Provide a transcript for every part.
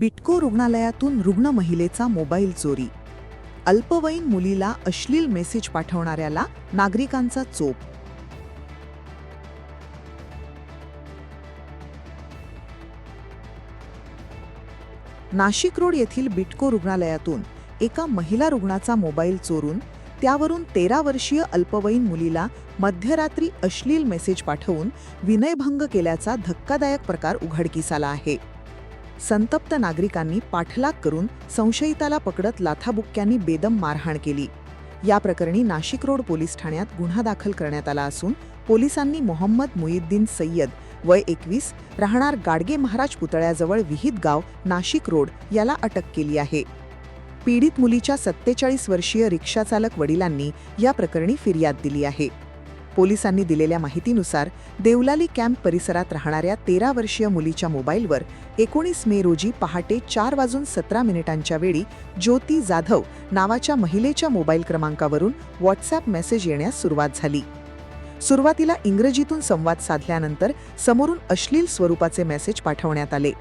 बिटको रुग्णालयातून रुग्ण महिलेचा मोबाईल चोरी. अल्पवयीन मुलीला अश्लील मेसेज पाठवणाऱ्याला नागरिकांचा चोप. नाशिक रोड येथील बिटको रुग्णालयातून एका महिला रुग्णाचा मोबाईल चोरून त्यावरून 13 वर्षीय अल्पवयीन मुलीला मध्यरात्री अश्लील मेसेज पाठवून विनयभंग केल्याचा धक्कादायक प्रकार उघडकीस आला आहे. संतप्त नागरिकांनी पाठलाग करून संशयिताला पकडत लाथाबुक्क्यांनी बेदम मारहाण केली. या प्रकरणी नाशिक रोड पोलीस ठाण्यात गुन्हा दाखल करण्यात आला असून पोलिसांनी मोहम्मद मुईद्दीन सय्यद वय 21 राहणार गाडगे महाराज पुतळ्याजवळ विहित गाव नाशिक रोड याला अटक केली आहे. पीडित मुलीच्या 47 वर्षीय रिक्षाचालक वडिलांनी या प्रकरणी फिर्याद दिली आहे. पोलिसांनी दिलेल्या माहितीनुसार देवलाली कॅम्प परिसरात राहणाऱ्या 13 वर्षीय मुलीच्या मोबाईलवर 19 मे रोजी पहाटे 4:17 वेळी ज्योती जाधव नावाच्या महिलेच्या मोबाईल क्रमांकावरून व्हॉट्सॲप मेसेज येण्यास सुरुवात झाली. सुरुवातीला इंग्रजीतून संवाद साधल्यानंतर समोरून अश्लील स्वरूपाचे मेसेज पाठवण्यात आले.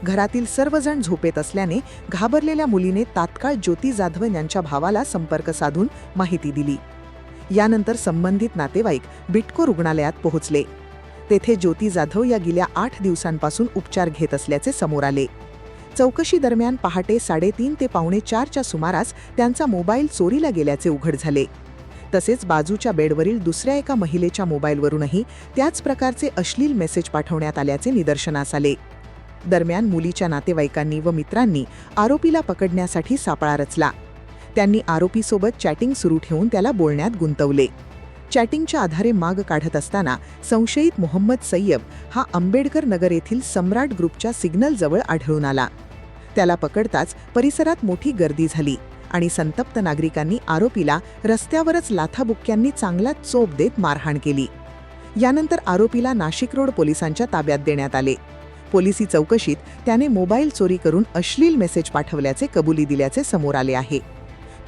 घरातील सर्वजण झोपेत असल्याने घाबरलेल्या मुलीने तात्काळ ज्योती जाधव यांच्या भावाला संपर्क साधून माहिती दिली. यानंतर संबंधित नातेवाईक बिटको रुग्णालयात पोहोचले. तेथे ज्योती जाधव या गेल्या 8 दिवसांपासून उपचार घेत असल्याचे समोर आले. चौकशी दरम्यान पहाटे 3:30 ते 3:45च्या सुमारास त्यांचा मोबाईल चोरीला गेल्याचे उघड झाले. तसेच बाजूच्या बेडवरील दुसऱ्या एका महिलेच्या मोबाईलवरूनही त्याच प्रकारचे अश्लील मेसेज पाठवण्यात आल्याचे निदर्शनास आले. दरम्यान मुलीच्या नातेवाईकांनी व मित्रांनी आरोपीला पकडण्यासाठी सापळा रचला. त्यांनी आरोपीसोबत चॅटिंग सुरू ठेवून त्याला बोलण्यात गुंतवले. चॅटिंगच्या आधारे माग काढत असताना संशयित मोहम्मद सय्यद हा आंबेडकर नगर येथील सम्राट ग्रुपच्या सिग्नलजवळ आढळून आला. त्याला पकडताच परिसरात मोठी गर्दी झाली आणि संतप्त नागरिकांनी आरोपीला रस्त्यावरच लाथाबुक्क्यांनी चांगला चोप देत मारहाण केली. यानंतर आरोपीला नाशिक रोड पोलिसांच्या ताब्यात देण्यात आले. पोलिसी चौकशीत त्याने मोबाईल चोरी करून अश्लील मेसेज पाठवल्याचे कबुली दिल्याचे समोर आले आहे.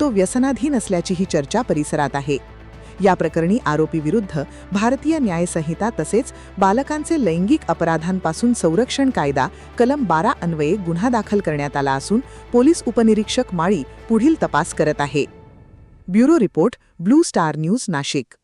तो व्यसनाधीन असल्याचीही चर्चा परिसरात आहे. या प्रकरणी आरोपीविरुद्ध भारतीय न्याय संहिता तसेच बालकांचे लैंगिक अपराधांपासून संरक्षण कायदा कलम 12 अन्वये गुन्हा दाखल करण्यात आला असून पोलीस उपनिरीक्षक माळी पुढील तपास करत आहे. Bureau report, blue star news, Nashik.